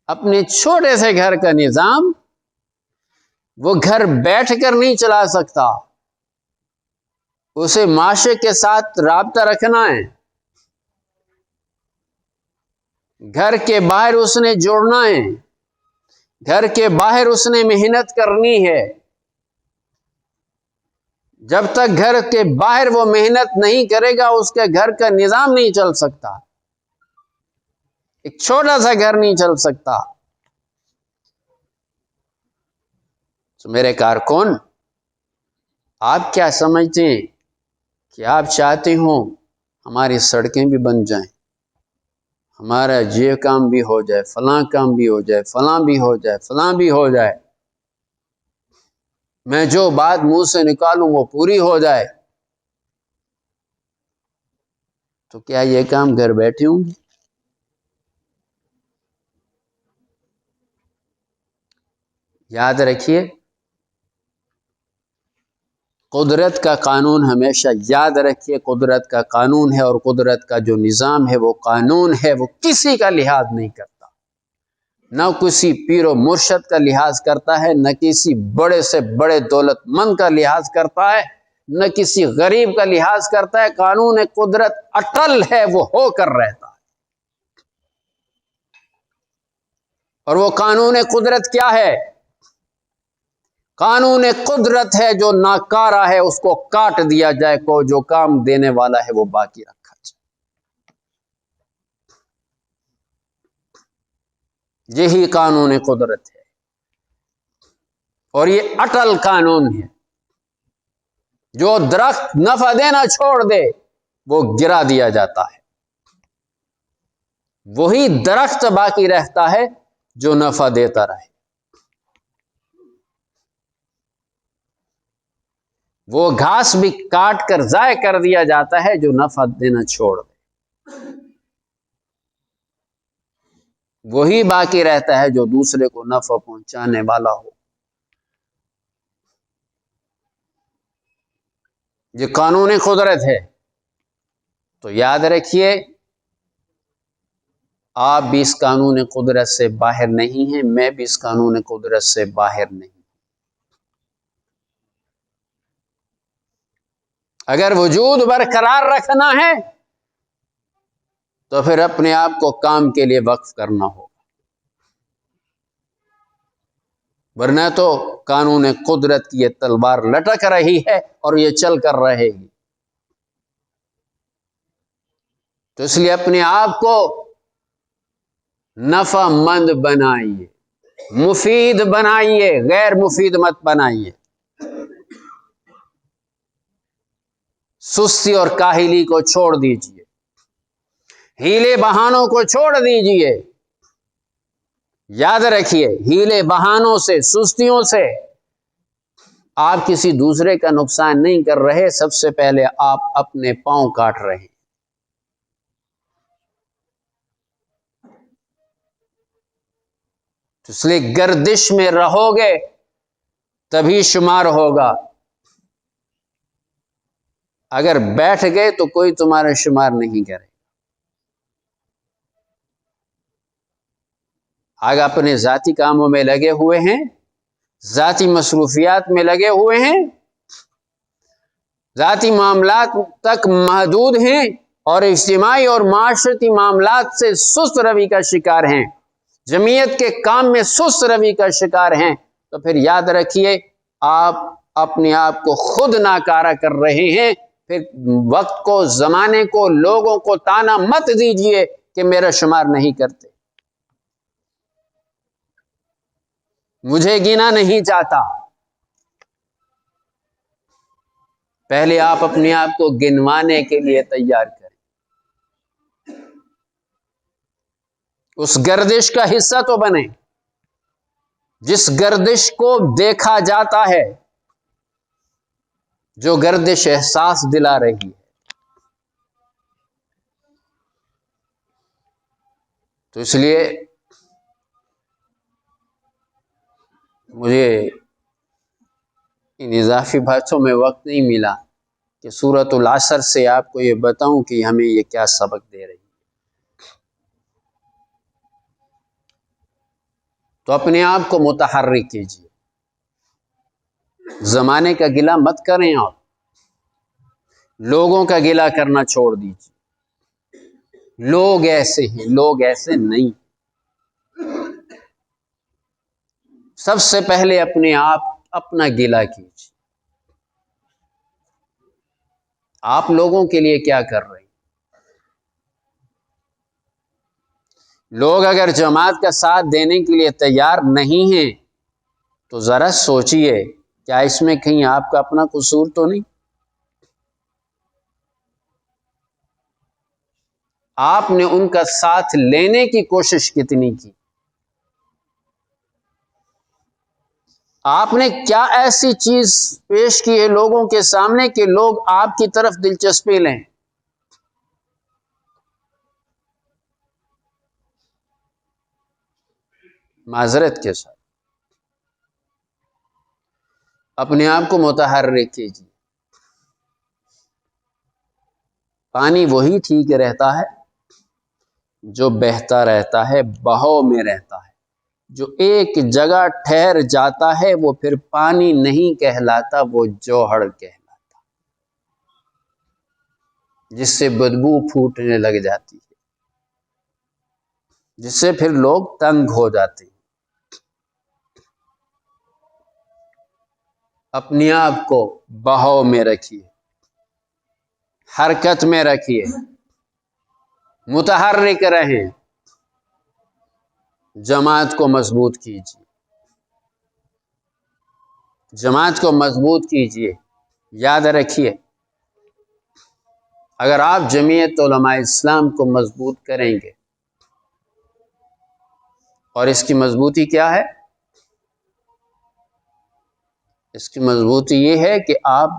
اپنے چھوٹے سے گھر کا نظام وہ گھر بیٹھ کر نہیں چلا سکتا. اسے معاشرے کے ساتھ رابطہ رکھنا ہے، گھر کے باہر اس نے جوڑنا ہے، گھر کے باہر اس نے محنت کرنی ہے. جب تک گھر کے باہر وہ محنت نہیں کرے گا اس کے گھر کا نظام نہیں چل سکتا، ایک چھوٹا سا گھر نہیں چل سکتا. تو میرے کارکن، آپ کیا سمجھتے ہیں کہ آپ چاہتے ہو ہماری سڑکیں بھی بن جائیں، ہمارا یہ کام بھی ہو جائے، فلاں کام بھی ہو جائے، فلاں بھی ہو جائے، فلاں بھی ہو جائے، میں جو بات منہ سے نکالوں وہ پوری ہو جائے، تو کیا یہ کام گھر بیٹھے ہوں گے؟ یاد رکھیے، قدرت کا قانون ہمیشہ یاد رکھیے، قدرت کا قانون ہے، اور قدرت کا جو نظام ہے وہ قانون ہے، وہ کسی کا لحاظ نہیں کرتا، نہ کسی پیر و مرشد کا لحاظ کرتا ہے، نہ کسی بڑے سے بڑے دولت مند کا لحاظ کرتا ہے، نہ کسی غریب کا لحاظ کرتا ہے. قانون قدرت اٹل ہے، وہ ہو کر رہتا ہے. اور وہ قانون قدرت کیا ہے؟ قانون قدرت ہے جو ناکارہ ہے اس کو کاٹ دیا جائے، کو جو کام دینے والا ہے وہ باقی رکھا جائے. یہی قانون قدرت ہے، اور یہ اٹل قانون ہے. جو درخت نفع دینا چھوڑ دے وہ گرا دیا جاتا ہے، وہی درخت باقی رہتا ہے جو نفع دیتا رہے. وہ گھاس بھی کاٹ کر ضائع کر دیا جاتا ہے جو نفع دینا چھوڑ دے. وہی باقی رہتا ہے جو دوسرے کو نفع پہنچانے والا ہو۔ یہ قانون قدرت ہے، تو یاد رکھیے آپ بھی اس قانون قدرت سے باہر نہیں ہیں، میں بھی اس قانون قدرت سے باہر نہیں۔ اگر وجود برقرار رکھنا ہے تو پھر اپنے آپ کو کام کے لیے وقف کرنا ہوگا، ورنہ تو قانون قدرت کی یہ تلوار لٹک رہی ہے اور یہ چل کر رہے گی۔ تو اس لیے اپنے آپ کو نفع مند بنائیے، مفید بنائیے، غیر مفید مت بنائیے۔ سستی اور کاہلی کو چھوڑ دیجیے، ہیلے بہانوں کو چھوڑ دیجیے۔ یاد رکھیے ہیلے بہانوں سے، سستیوں سے آپ کسی دوسرے کا نقصان نہیں کر رہے، سب سے پہلے آپ اپنے پاؤں کاٹ رہے ہیں۔ اس لیے گردش میں رہو گے تبھی شمار ہوگا، اگر بیٹھ گئے تو کوئی تمہارا شمار نہیں کرے۔ آگے اپنے ذاتی کاموں میں لگے ہوئے ہیں، ذاتی مصروفیات میں لگے ہوئے ہیں، ذاتی معاملات تک محدود ہیں اور اجتماعی اور معاشرتی معاملات سے سست روی کا شکار ہیں، جمعیت کے کام میں سست روی کا شکار ہیں، تو پھر یاد رکھیے آپ اپنے آپ کو خود ناکارہ کر رہے ہیں۔ پھر وقت کو، زمانے کو، لوگوں کو تانا مت دیجیے کہ میرا شمار نہیں کرتے، مجھے گنا نہیں چاہتا۔ پہلے آپ اپنے آپ کو گنوانے کے لیے تیار کریں، اس گردش کا حصہ تو بنیں جس گردش کو دیکھا جاتا ہے، جو گردش احساس دلا رہی ہے۔ تو اس لیے مجھے ان اضافی بحثوں میں وقت نہیں ملا کہ سورۃ العصر سے آپ کو یہ بتاؤں کہ ہمیں یہ کیا سبق دے رہی ہے۔ تو اپنے آپ کو متحرک کیجیے، زمانے کا گلہ مت کریں اور لوگوں کا گلہ کرنا چھوڑ دیجیے۔ لوگ ایسے ہیں، لوگ ایسے نہیں۔ سب سے پہلے اپنے آپ اپنا گلہ کیجیے، آپ لوگوں کے لیے کیا کر رہے ہیں؟ لوگ اگر جماعت کا ساتھ دینے کے لیے تیار نہیں ہیں تو ذرا سوچئے کیا اس میں کہیں آپ کا اپنا قصور تو نہیں؟ آپ نے ان کا ساتھ لینے کی کوشش کتنی کی؟ آپ نے کیا ایسی چیز پیش کی ہے لوگوں کے سامنے کہ لوگ آپ کی طرف دلچسپی لیں؟ معذرت کے ساتھ اپنے آپ کو متحرک کیجیے۔ پانی وہی ٹھیک رہتا ہے جو بہتا رہتا ہے، بہاؤ میں رہتا ہے۔ جو ایک جگہ ٹھہر جاتا ہے وہ پھر پانی نہیں کہلاتا، وہ جوہر کہلاتا، جس سے بدبو پھوٹنے لگ جاتی ہے، جس سے پھر لوگ تنگ ہو جاتے ہیں۔ اپنے آپ کو بہاؤ میں رکھیے، حرکت میں رکھیے، متحرک رہیں، جماعت کو مضبوط کیجیے، جماعت کو مضبوط کیجیے۔ یاد رکھیے اگر آپ جمعیت علماء اسلام کو مضبوط کریں گے، اور اس کی مضبوطی کیا ہے؟ اس کی مضبوطی یہ ہے کہ آپ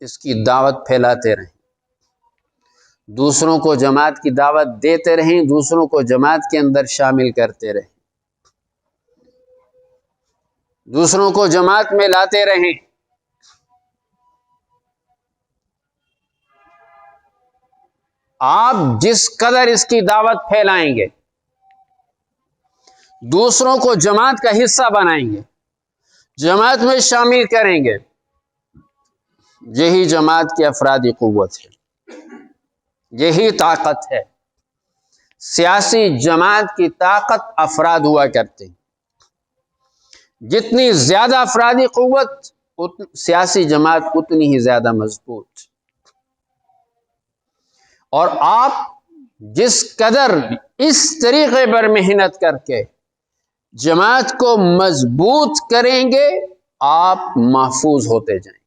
اس کی دعوت پھیلاتے رہیں، دوسروں کو جماعت کی دعوت دیتے رہیں، دوسروں کو جماعت کے اندر شامل کرتے رہیں، دوسروں کو جماعت میں لاتے رہیں۔ آپ جس قدر اس کی دعوت پھیلائیں گے، دوسروں کو جماعت کا حصہ بنائیں گے، جماعت میں شامل کریں گے، یہی جماعت کی افرادی قوت ہے، یہی طاقت ہے۔ سیاسی جماعت کی طاقت افراد ہوا کرتے ہیں، جتنی زیادہ افرادی قوت سیاسی جماعت اتنی ہی زیادہ مضبوط۔ اور آپ جس قدر اس طریقے پر محنت کر کے جماعت کو مضبوط کریں گے، آپ محفوظ ہوتے جائیں گے۔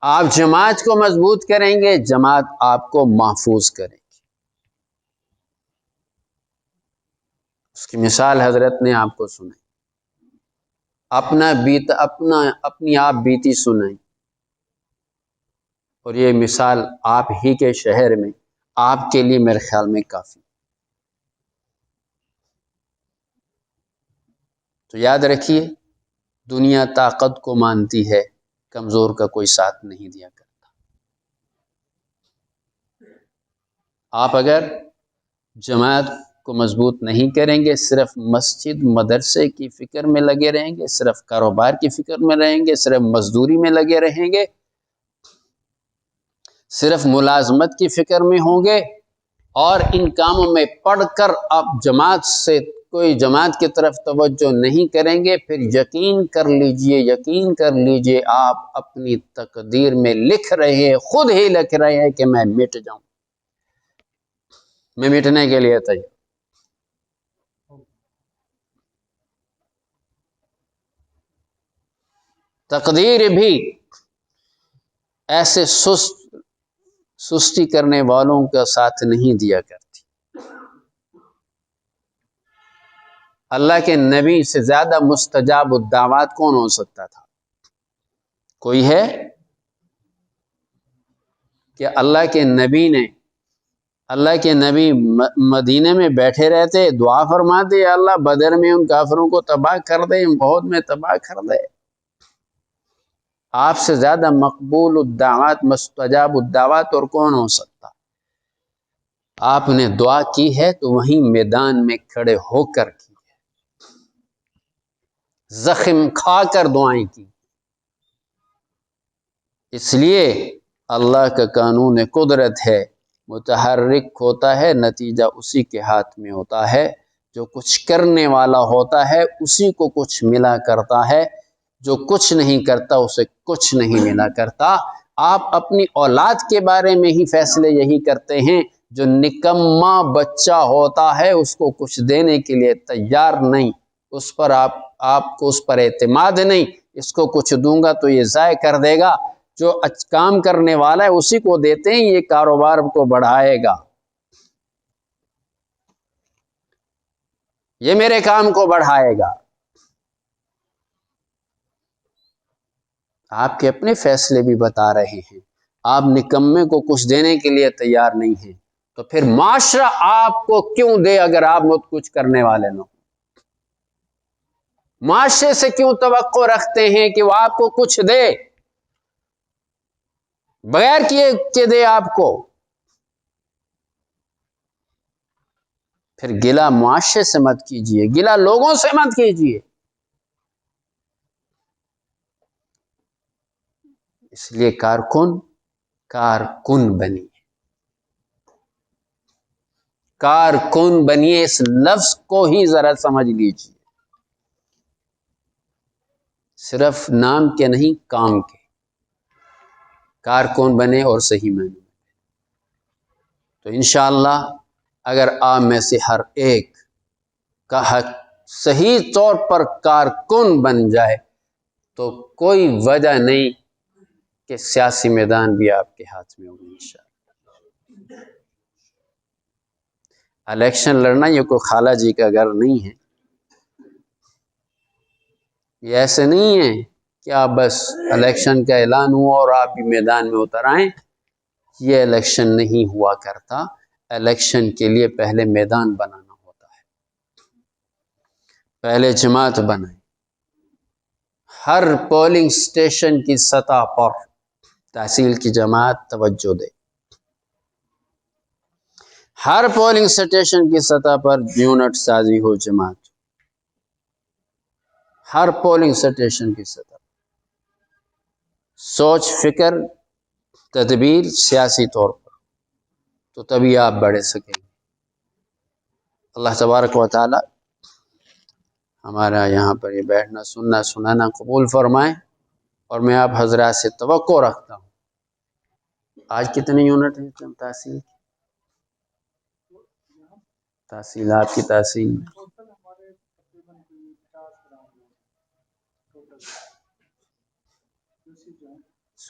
آپ جماعت کو مضبوط کریں گے، جماعت آپ کو محفوظ کرے گی۔ اس کی مثال حضرت نے آپ کو سنائی، اپنی آپ بیتی سنائی، اور یہ مثال آپ ہی کے شہر میں آپ کے لیے میرے خیال میں کافی۔ تو یاد رکھیے، دنیا طاقت کو مانتی ہے، کمزور کا کوئی ساتھ نہیں دیا کرتا۔ آپ اگر جماعت کو مضبوط نہیں کریں گے، صرف مسجد مدرسے کی فکر میں لگے رہیں گے، صرف کاروبار کی فکر میں رہیں گے، صرف مزدوری میں لگے رہیں گے، صرف ملازمت کی فکر میں ہوں گے، اور ان کاموں میں پڑھ کر آپ جماعت سے کوئی جماعت کی طرف توجہ نہیں کریں گے، پھر یقین کر لیجئے آپ اپنی تقدیر میں لکھ رہے ہیں، خود ہی لکھ رہے ہیں کہ میں مٹ جاؤں، میں مٹنے کے لیے تیار۔ تقدیر بھی ایسے سستی کرنے والوں کا ساتھ نہیں دیا کرتی۔ اللہ کے نبی سے زیادہ مستجاب الدعوات کون ہو سکتا تھا؟ کوئی ہے؟ کہ اللہ کے نبی مدینے میں بیٹھے رہتے، دعا فرماتے، اللہ بدر میں ان کافروں کو تباہ کر دے، بہت میں تباہ کر دے۔ آپ سے زیادہ مقبول الدعوات، مستجاب الدعوات اور کون ہو سکتا؟ آپ نے دعا کی ہے تو وہیں میدان میں کھڑے ہو کر کی ہے، زخم کھا کر دعائیں کی۔ اس لیے اللہ کا قانون قدرت ہے، متحرک ہوتا ہے، نتیجہ اسی کے ہاتھ میں ہوتا ہے۔ جو کچھ کرنے والا ہوتا ہے اسی کو کچھ ملا کرتا ہے، جو کچھ نہیں کرتا اسے کچھ نہیں ملا کرتا۔ آپ اپنی اولاد کے بارے میں ہی فیصلے یہی کرتے ہیں، جو نکما بچہ ہوتا ہے اس کو کچھ دینے کے لیے تیار نہیں، اس پر آپ کو اس پر اعتماد نہیں، اس کو کچھ دوں گا تو یہ ضائع کر دے گا، جو کام کرنے والا ہے اسی کو دیتے ہیں، یہ کاروبار کو بڑھائے گا، یہ میرے کام کو بڑھائے گا۔ آپ کے اپنے فیصلے بھی بتا رہے ہیں، آپ نکمے کو کچھ دینے کے لیے تیار نہیں ہیں، تو پھر معاشرہ آپ کو کیوں دے اگر آپ کچھ کرنے والے نہ ہوں؟ معاشرے سے کیوں توقع رکھتے ہیں کہ وہ آپ کو کچھ دے بغیر کیے کہ دے آپ کو؟ پھر گلہ معاشرے سے مت کیجئے، گلہ لوگوں سے مت کیجئے۔ اس لیے کارکن بنیے، کارکن بنیے، اس لفظ کو ہی ذرا سمجھ لیجئے، صرف نام کے نہیں کام کے، کارکن بنے اور صحیح معنی۔ تو انشاءاللہ اگر آپ میں سے ہر ایک کا حق صحیح طور پر کارکن بن جائے تو کوئی وجہ نہیں کہ سیاسی میدان بھی آپ کے ہاتھ میں ہوگی انشاءاللہ۔ الیکشن لڑنا یہ کوئی خالہ جی کا گھر نہیں ہے، یہ ایسے نہیں ہے کیا بس الیکشن کا اعلان ہوا اور آپ بھی میدان میں اتر آئیں؟ یہ الیکشن نہیں ہوا کرتا، الیکشن کے لیے پہلے میدان بنانا ہوتا ہے، پہلے جماعت بنائیں، ہر پولنگ سٹیشن کی سطح پر تحصیل کی جماعت توجہ دے، ہر پولنگ سٹیشن کی سطح پر یونٹ سازی ہو جماعت، ہر پولنگ سٹیشن کی سطح پر سوچ فکر تدبیر سیاسی طور پر، تو تبھی آپ بڑھ سکیں گے۔ اللہ تبارک و تعالی ہمارا یہاں پر یہ بیٹھنا سننا سنانا قبول فرمائے، اور میں آپ حضرات سے توقع رکھتا ہوں۔ آج کتنے یونٹ ہیں تحصیل آپ کی تحصیل میں؟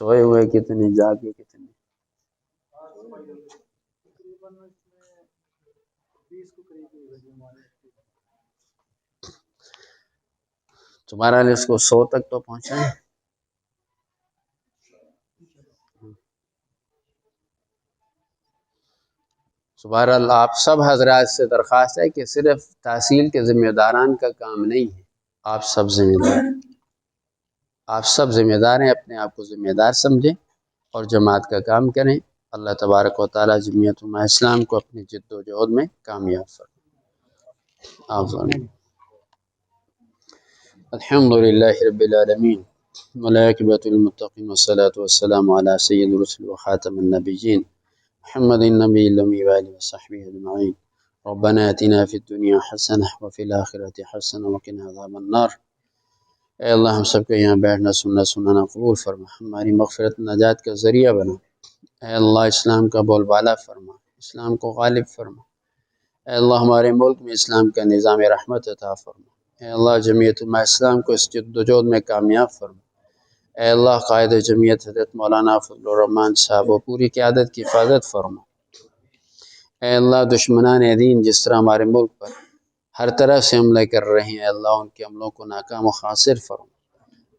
سوئے ہوئے کتنے، جاگے کتنے؟ تمہارا اس کو 100 تک تو پہنچائیں۔ سبحان آپ سب حضرات سے درخواست ہے کہ صرف تحصیل کے ذمہ داران کا کام نہیں ہے، آپ سب ذمہ دار ہیں، آپ سب ذمہ دار ہیں، اپنے آپ کو ذمہ دار سمجھیں اور جماعت کا کام کریں۔ اللہ تبارک و تعالی جمعیت علماء اسلام کو اپنی جد و جہد میں کامیاب فرمائے۔ الحمد للہ رب العالمین والعاقبۃ للمتقین والصلاة والسلام علی سید الرسل وخاتم النبیین محمد النبی الامی وآلہ وصحبہ اجمعین۔ ربنا آتنا فی الدنیا حسنہ وفی الآخرۃ حسنہ وقنا عذاب النار۔ اے اللہ ہم سب کو یہاں بیٹھنا سننا سنانا قبول فرما، ہماری مغفرت نجات کا ذریعہ بنا۔ اے اللہ اسلام کا بول بالا فرما، اسلام کو غالب فرما۔ اے اللہ ہمارے ملک میں اسلام کا نظام رحمت عطا فرما۔ اے اللہ جمعیت علماء اسلام کو اس جد و جہد میں کامیاب فرما۔ اے اللہ قائد جمعیت حضرت مولانا فضل الرحمان صاحب و پوری قیادت کی حفاظت فرما۔ اے اللہ دشمنان دین جس طرح ہمارے ملک پر ہر طرح سے حملے کر رہے ہیں، اے اللہ ان کے حملوں کو ناکام و خاسر فرما۔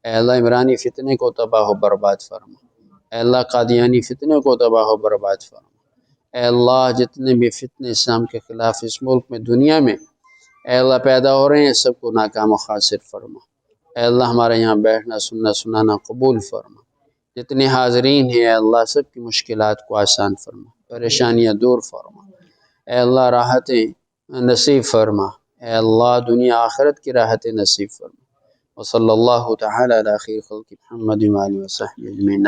اے اللہ عمرانی فتنے کو تباہ و برباد فرما۔ اے اللہ قادیانی فتنے کو تباہ و برباد فرما۔ اے اللہ جتنے بھی فتنے اسلام کے خلاف اس ملک میں دنیا میں اے اللہ پیدا ہو رہے ہیں، سب کو ناکام و خاسر فرما۔ اے اللہ ہمارے یہاں بیٹھنا سننا سنانا قبول فرما۔ جتنے حاضرین ہیں اے اللہ سب کی مشکلات کو آسان فرما، پریشانیاں دور فرما۔ اے اللہ راحتیں نصیب فرما۔ اے اللہ دنیا آخرت کی راحتیں نصیب فرما۔ وصلی اللہ تعالی علی خیر خلق محمد وآلہ وصحبہ اجمعین۔